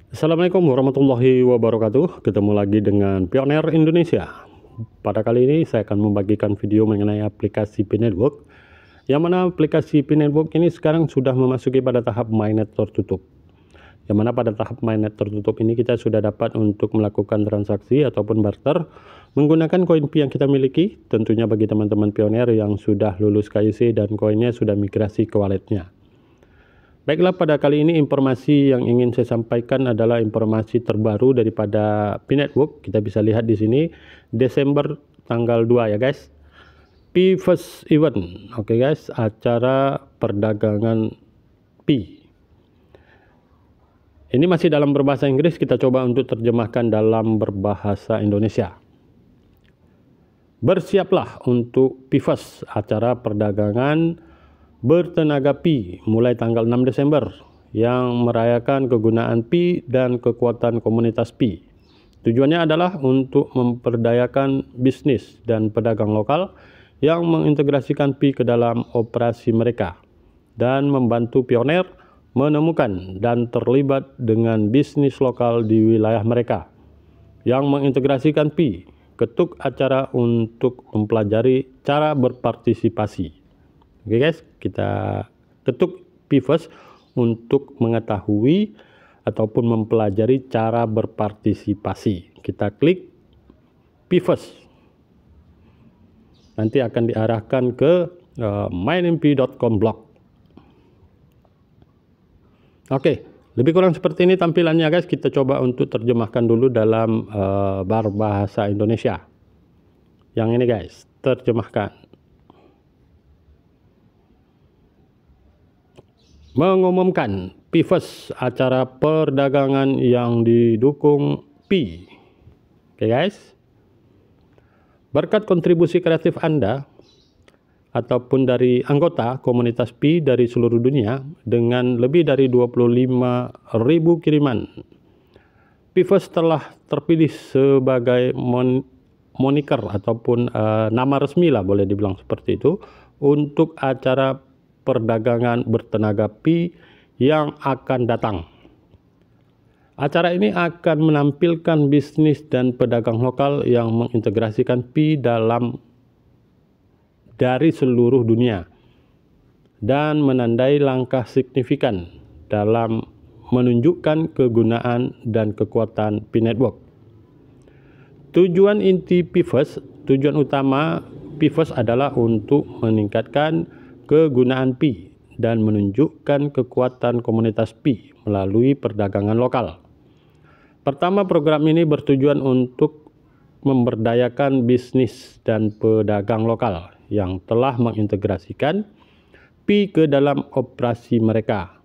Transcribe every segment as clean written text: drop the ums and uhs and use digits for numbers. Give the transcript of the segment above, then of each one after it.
Assalamualaikum warahmatullahi wabarakatuh. Ketemu lagi dengan Pioneer Indonesia. Pada kali ini saya akan membagikan video mengenai aplikasi Pi Network, yang mana aplikasi Pi Network ini sekarang sudah memasuki pada tahap mainnet tertutup. Yang mana pada tahap mainnet tertutup ini kita sudah dapat untuk melakukan transaksi ataupun barter menggunakan koin Pi yang kita miliki. Tentunya bagi teman-teman Pioneer yang sudah lulus KYC dan koinnya sudah migrasi ke walletnya. Baiklah, pada kali ini informasi yang ingin saya sampaikan adalah informasi terbaru daripada Pi Network. Kita bisa lihat di sini Desember tanggal 2 ya guys. Pi First Event. Oke guys, acara perdagangan Pi. Ini masih dalam berbahasa Inggris, kita coba untuk terjemahkan dalam berbahasa Indonesia. Bersiaplah untuk Pi First, acara perdagangan bertenaga Pi mulai tanggal 6 Desember yang merayakan kegunaan Pi dan kekuatan komunitas Pi. Tujuannya adalah untuk memperdayakan bisnis dan pedagang lokal yang mengintegrasikan Pi ke dalam operasi mereka dan membantu Pioneer menemukan dan terlibat dengan bisnis lokal di wilayah mereka yang mengintegrasikan Pi. Ketuk acara untuk mempelajari cara berpartisipasi. Oke guys, kita ketuk Pi First untuk mengetahui ataupun mempelajari cara berpartisipasi. Kita klik Pi First. Nanti akan diarahkan ke mynmp.com blog. Oke, lebih kurang seperti ini tampilannya guys. Kita coba untuk terjemahkan dulu dalam berbahasa Indonesia. Yang ini guys, terjemahkan. Mengumumkan Pi First, acara perdagangan yang didukung Pi. Oke guys, berkat kontribusi kreatif Anda ataupun dari anggota komunitas Pi dari seluruh dunia dengan lebih dari 25.000 kiriman, Pi First telah terpilih sebagai moniker ataupun nama resmi lah, boleh dibilang seperti itu, untuk acara perdagangan bertenaga Pi yang akan datang. Acara ini akan menampilkan bisnis dan pedagang lokal yang mengintegrasikan Pi dari seluruh dunia dan menandai langkah signifikan dalam menunjukkan kegunaan dan kekuatan Pi Network. Tujuan inti Pi First, tujuan utama Pi First adalah untuk meningkatkan kegunaan Pi dan menunjukkan kekuatan komunitas Pi melalui perdagangan lokal. Pertama, program ini bertujuan untuk memberdayakan bisnis dan pedagang lokal yang telah mengintegrasikan Pi ke dalam operasi mereka,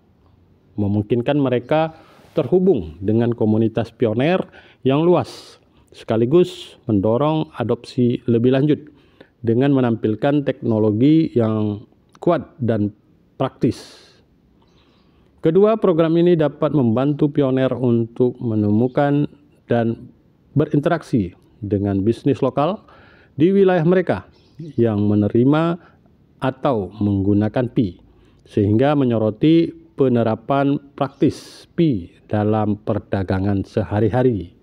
memungkinkan mereka terhubung dengan komunitas Pioneer yang luas, sekaligus mendorong adopsi lebih lanjut dengan menampilkan teknologi yang kuat dan praktis. Kedua, program ini dapat membantu Pioneer untuk menemukan dan berinteraksi dengan bisnis lokal di wilayah mereka yang menerima atau menggunakan Pi, sehingga menyoroti penerapan praktis Pi dalam perdagangan sehari-hari.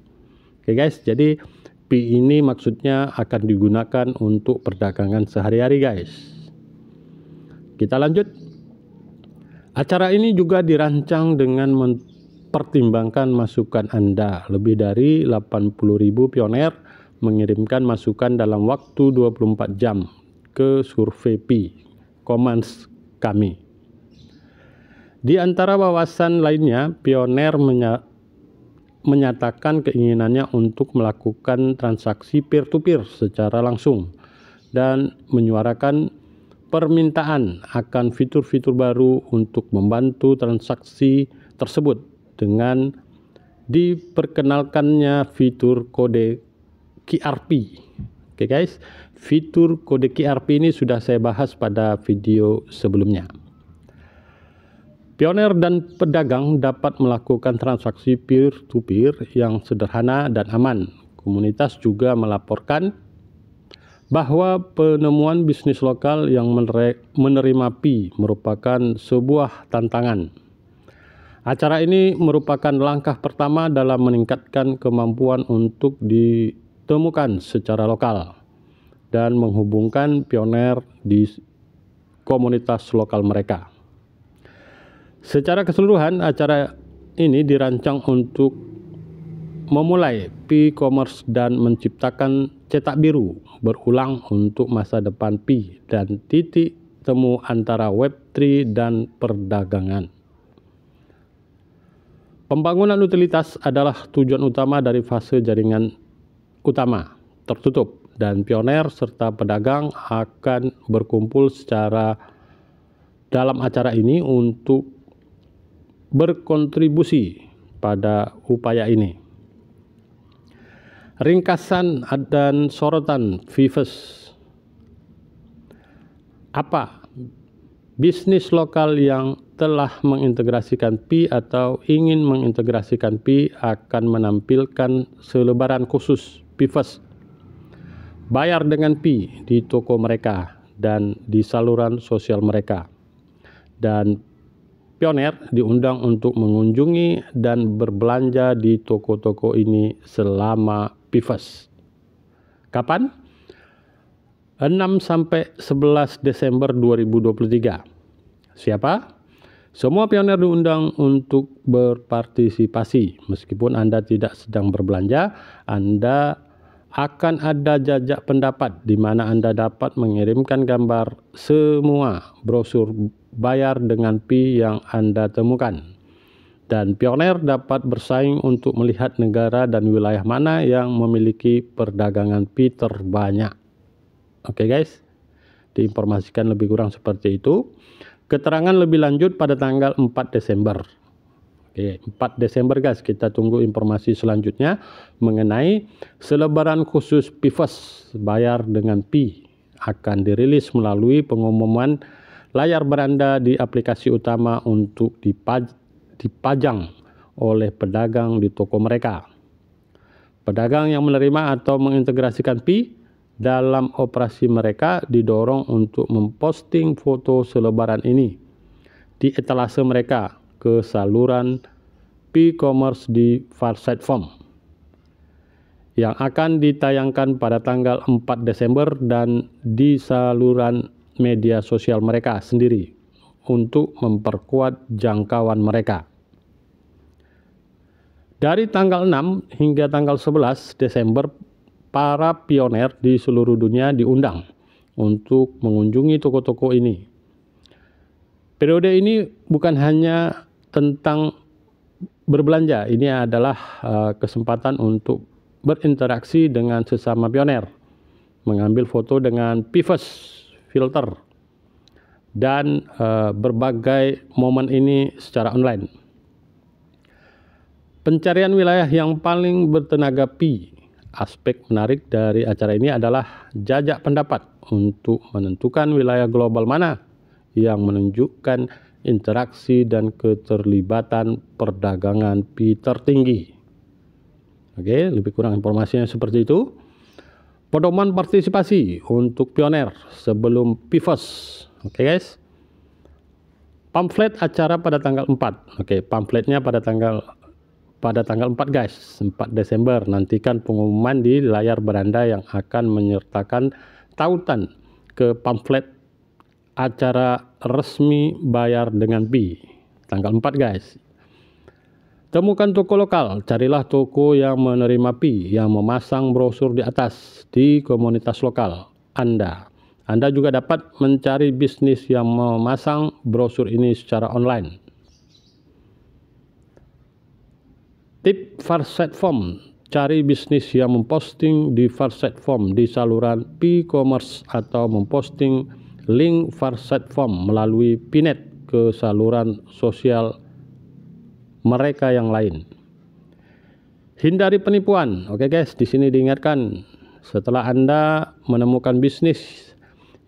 Oke guys, jadi Pi ini maksudnya akan digunakan untuk perdagangan sehari-hari guys. Kita lanjut. Acara ini juga dirancang dengan mempertimbangkan masukan Anda. Lebih dari 80.000 Pioneer mengirimkan masukan dalam waktu 24 jam ke survei Pi Commons kami. Di antara wawasan lainnya, Pioneer menyatakan keinginannya untuk melakukan transaksi peer-to-peer secara langsung dan menyuarakan permintaan akan fitur-fitur baru untuk membantu transaksi tersebut dengan diperkenalkannya fitur kode QRP. Oke guys, fitur kode QRP ini sudah saya bahas pada video sebelumnya. Pioneer dan pedagang dapat melakukan transaksi peer-to-peer yang sederhana dan aman. Komunitas juga melaporkan bahwa penemuan bisnis lokal yang menerima Pi merupakan sebuah tantangan. Acara ini merupakan langkah pertama dalam meningkatkan kemampuan untuk ditemukan secara lokal dan menghubungkan pioner di komunitas lokal mereka. Secara keseluruhan, acara ini dirancang untuk memulai P-commerce dan menciptakan cetak biru berulang untuk masa depan P dan titik temu antara Web3 dan perdagangan. Pembangunan utilitas adalah tujuan utama dari fase jaringan utama tertutup, dan pioner serta pedagang akan berkumpul secara dalam acara ini untuk berkontribusi pada upaya ini. Ringkasan dan sorotan PIFES. Apa? Bisnis lokal yang telah mengintegrasikan Pi atau ingin mengintegrasikan Pi akan menampilkan selebaran khusus PIFES bayar dengan Pi di toko mereka dan di saluran sosial mereka. Dan pioner diundang untuk mengunjungi dan berbelanja di toko-toko ini selama PIFES. Kapan? 6 sampai 11 Desember 2023. Siapa? Semua pioner diundang untuk berpartisipasi. Meskipun Anda tidak sedang berbelanja, Anda akan ada jajak pendapat di mana Anda dapat mengirimkan gambar semua brosur bayar dengan Pi yang Anda temukan. Dan pioner dapat bersaing untuk melihat negara dan wilayah mana yang memiliki perdagangan Pi terbanyak. Oke guys, diinformasikan lebih kurang seperti itu. Keterangan lebih lanjut pada tanggal 4 Desember. Oke, 4 Desember guys, kita tunggu informasi selanjutnya mengenai selebaran khusus PIFES bayar dengan Pi akan dirilis melalui pengumuman layar beranda di aplikasi utama untuk dipajang oleh pedagang di toko mereka. Pedagang yang menerima atau mengintegrasikan Pi dalam operasi mereka didorong untuk memposting foto selebaran ini di etalase mereka ke saluran P-commerce di Farsight Form yang akan ditayangkan pada tanggal 4 Desember dan di saluran media sosial mereka sendiri untuk memperkuat jangkauan mereka. Dari tanggal 6 hingga tanggal 11 Desember, para pioner di seluruh dunia diundang untuk mengunjungi toko-toko ini. Periode ini bukan hanya tentang berbelanja, ini adalah kesempatan untuk berinteraksi dengan sesama pioner, mengambil foto dengan PIFES filter, dan berbagai momen ini secara online. Pencarian wilayah yang paling bertenaga Pi. Aspek menarik dari acara ini adalah jajak pendapat untuk menentukan wilayah global mana yang menunjukkan interaksi dan keterlibatan perdagangan Pi tertinggi. Oke, lebih kurang informasinya seperti itu. Pedoman partisipasi untuk pioner sebelum PIFES. Oke guys. Pamflet acara pada tanggal 4. Oke, pamfletnya pada tanggal 4 guys, 4 Desember. Nantikan pengumuman di layar beranda yang akan menyertakan tautan ke pamflet acara resmi bayar dengan Pi. Tanggal 4 guys. Temukan toko lokal, carilah toko yang menerima Pi yang memasang brosur di atas di komunitas lokal Anda. Anda juga dapat mencari bisnis yang memasang brosur ini secara online. Tip Farsight Form, cari bisnis yang memposting di Farsight Form di saluran P-commerce atau memposting link Farsight Form melalui Pinet ke saluran sosial mereka yang lain. Hindari penipuan. Oke guys, di sini diingatkan, setelah Anda menemukan bisnis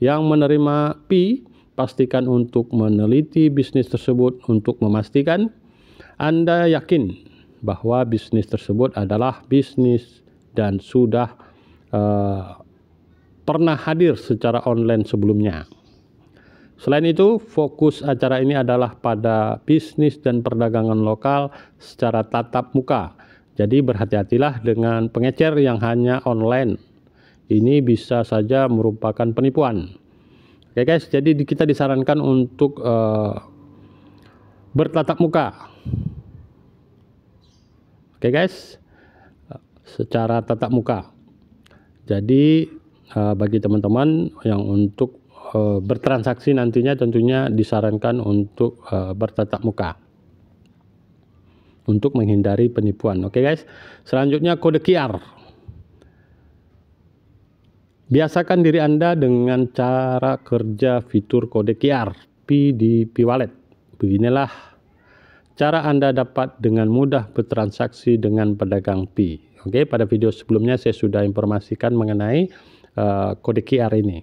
yang menerima Pi, pastikan untuk meneliti bisnis tersebut untuk memastikan Anda yakin bahwa bisnis tersebut adalah bisnis dan sudah pernah hadir secara online sebelumnya. Selain itu, fokus acara ini adalah pada bisnis dan perdagangan lokal secara tatap muka. Jadi berhati-hatilah dengan pengecer yang hanya online. Ini bisa saja merupakan penipuan. Oke guys, jadi kita disarankan untuk bertatap muka. Oke guys, secara tatap muka. Jadi bagi teman-teman yang untuk bertransaksi nantinya tentunya disarankan untuk bertatap muka untuk menghindari penipuan. Oke guys, selanjutnya kode QR. Biasakan diri Anda dengan cara kerja fitur kode QR Pi di Pi Wallet. Beginilah cara Anda dapat dengan mudah bertransaksi dengan pedagang Pi. Oke, pada video sebelumnya saya sudah informasikan mengenai kode QR ini.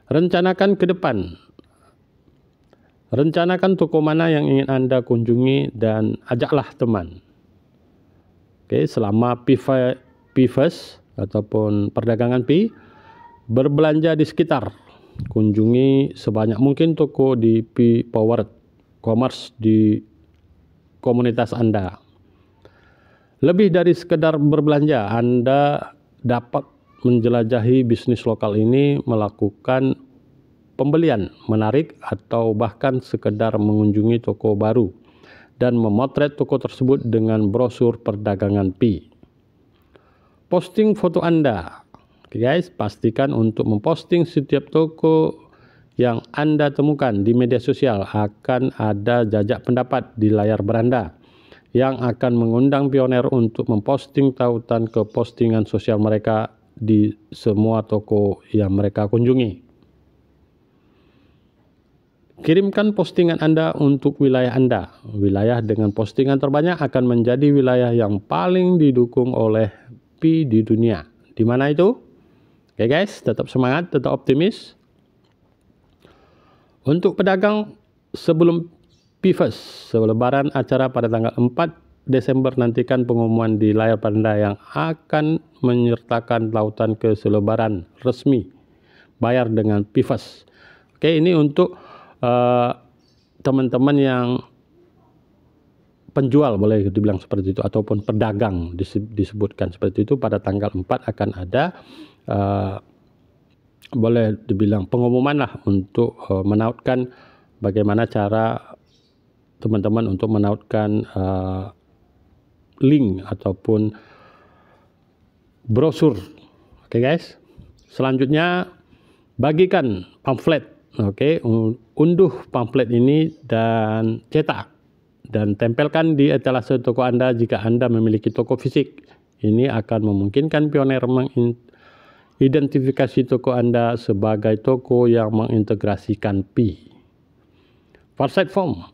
Rencanakan ke depan. Rencanakan toko mana yang ingin Anda kunjungi dan ajaklah teman. Oke, selama Pi-Fest ataupun perdagangan Pi, berbelanja di sekitar. Kunjungi sebanyak mungkin toko di Pi Power Commerce di komunitas Anda. Lebih dari sekedar berbelanja, Anda dapat menjelajahi bisnis lokal ini, melakukan pembelian menarik atau bahkan sekedar mengunjungi toko baru dan memotret toko tersebut dengan brosur perdagangan Pi. Posting foto Anda. Oke guys, pastikan untuk memposting setiap toko yang Anda temukan di media sosial. Akan ada jajak pendapat di layar beranda yang akan mengundang pioner untuk memposting tautan ke postingan sosial mereka di semua toko yang mereka kunjungi. Kirimkan postingan Anda untuk wilayah Anda. Wilayah dengan postingan terbanyak akan menjadi wilayah yang paling didukung oleh Pi di dunia. Di mana itu? Oke guys, tetap semangat, tetap optimis. Untuk pedagang sebelum Pi-Fest, selebaran acara pada tanggal 4 Desember, nantikan pengumuman di layar panda yang akan menyertakan tautan ke selebaran resmi bayar dengan Pi-Fest. Oke, ini untuk teman-teman yang penjual, boleh dibilang seperti itu, ataupun pedagang disebutkan seperti itu. Pada tanggal 4 akan ada boleh dibilang pengumuman lah untuk menautkan bagaimana cara teman-teman untuk menautkan link ataupun brosur. Oke guys, selanjutnya bagikan pamflet. Oke, unduh pamflet ini dan cetak dan tempelkan di etalase toko Anda jika Anda memiliki toko fisik. Ini akan memungkinkan pioner mengidentifikasi toko Anda sebagai toko yang mengintegrasikan Pi. Farsight Form.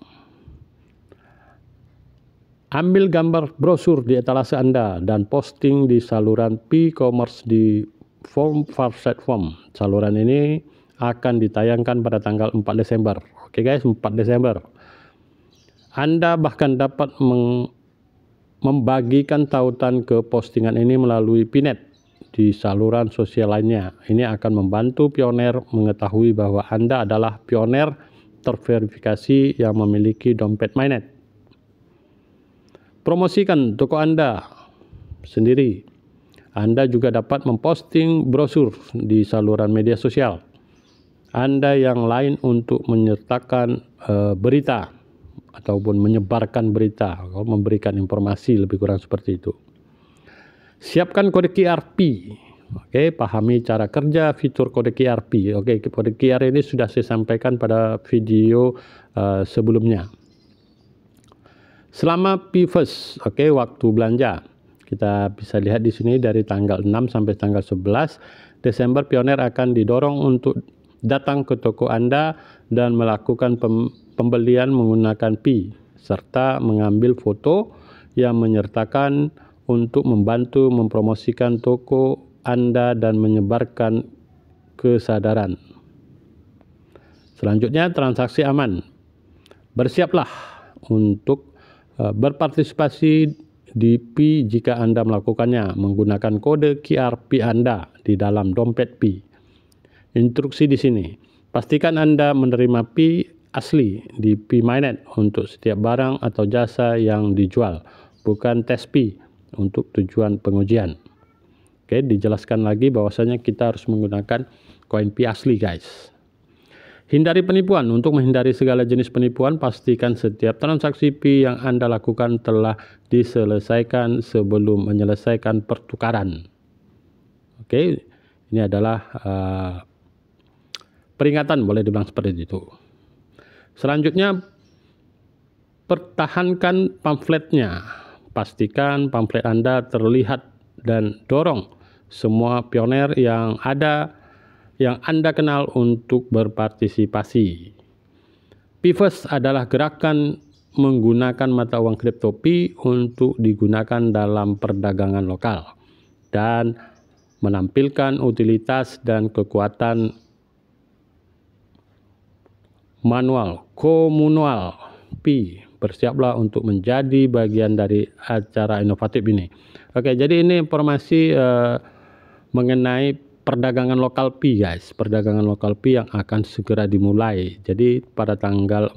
Ambil gambar brosur di etalase Anda dan posting di saluran Pi Commerce di form Farsight Form. Saluran ini akan ditayangkan pada tanggal 4 Desember. Oke guys, 4 Desember. Anda bahkan dapat membagikan tautan ke postingan ini melalui Pinet di saluran sosial lainnya. Ini akan membantu pioner mengetahui bahwa Anda adalah pioner terverifikasi yang memiliki dompet Mynet. Promosikan toko Anda sendiri. Anda juga dapat memposting brosur di saluran media sosial Anda yang lain untuk menyertakan berita ataupun menyebarkan berita atau memberikan informasi, lebih kurang seperti itu. Siapkan kode QR Pi. Oke, pahami cara kerja fitur kode QR Pi. Oke, kode QR ini sudah saya sampaikan pada video sebelumnya. Selama Pi-Fest, oke, waktu belanja. Kita bisa lihat di sini dari tanggal 6 sampai tanggal 11 Desember, pioner akan didorong untuk datang ke toko Anda dan melakukan pembelian menggunakan Pi serta mengambil foto yang menyertakan untuk membantu mempromosikan toko Anda dan menyebarkan kesadaran. Selanjutnya, transaksi aman. Bersiaplah untuk berpartisipasi di Pi jika Anda melakukannya menggunakan kode QR Pi Anda di dalam dompet Pi. Instruksi di sini. Pastikan Anda menerima Pi asli di P-Mynet untuk setiap barang atau jasa yang dijual, bukan tes Pi untuk tujuan pengujian. Oke, dijelaskan lagi bahwasanya kita harus menggunakan koin Pi asli, guys. Hindari penipuan. Untuk menghindari segala jenis penipuan, pastikan setiap transaksi Pi yang Anda lakukan telah diselesaikan sebelum menyelesaikan pertukaran. Oke, ini adalah peringatan, boleh dibilang seperti itu. Selanjutnya, pertahankan pamfletnya. Pastikan pamflet Anda terlihat dan dorong semua pioner yang Anda kenal untuk berpartisipasi. P-First adalah gerakan menggunakan mata uang kripto Pi untuk digunakan dalam perdagangan lokal dan menampilkan utilitas dan kekuatan manual komunal Pi. Bersiaplah untuk menjadi bagian dari acara inovatif ini. Oke, jadi ini informasi mengenai perdagangan lokal Pi, guys. Perdagangan lokal Pi yang akan segera dimulai. Jadi pada tanggal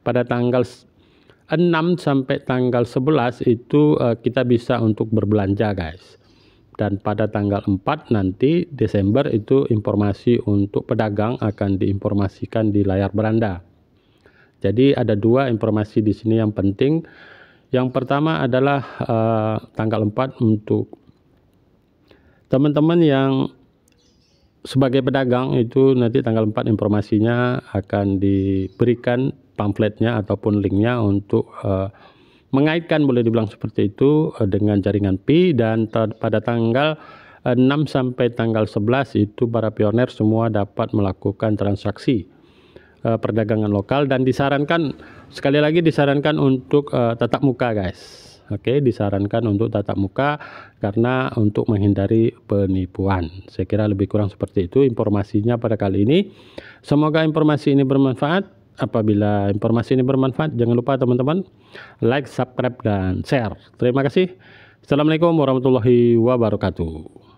pada tanggal 6 sampai tanggal 11 itu kita bisa untuk berbelanja, guys. Dan pada tanggal 4 nanti Desember itu informasi untuk pedagang akan diinformasikan di layar beranda. Jadi ada dua informasi di sini yang penting. Yang pertama adalah tanggal 4 untuk teman-teman yang sebagai pedagang itu nanti tanggal 4 informasinya akan diberikan pamfletnya ataupun linknya untuk mengaitkan, boleh dibilang seperti itu, dengan jaringan Pi. Dan pada tanggal 6 sampai tanggal 11 itu para pioner semua dapat melakukan transaksi perdagangan lokal, dan disarankan, sekali lagi disarankan untuk tatap muka, guys. Oke, disarankan untuk tatap muka karena untuk menghindari penipuan. Saya kira lebih kurang seperti itu informasinya pada kali ini. Semoga informasi ini bermanfaat. Apabila informasi ini bermanfaat, jangan lupa teman-teman like, subscribe, dan share. Terima kasih. Assalamualaikum warahmatullahi wabarakatuh.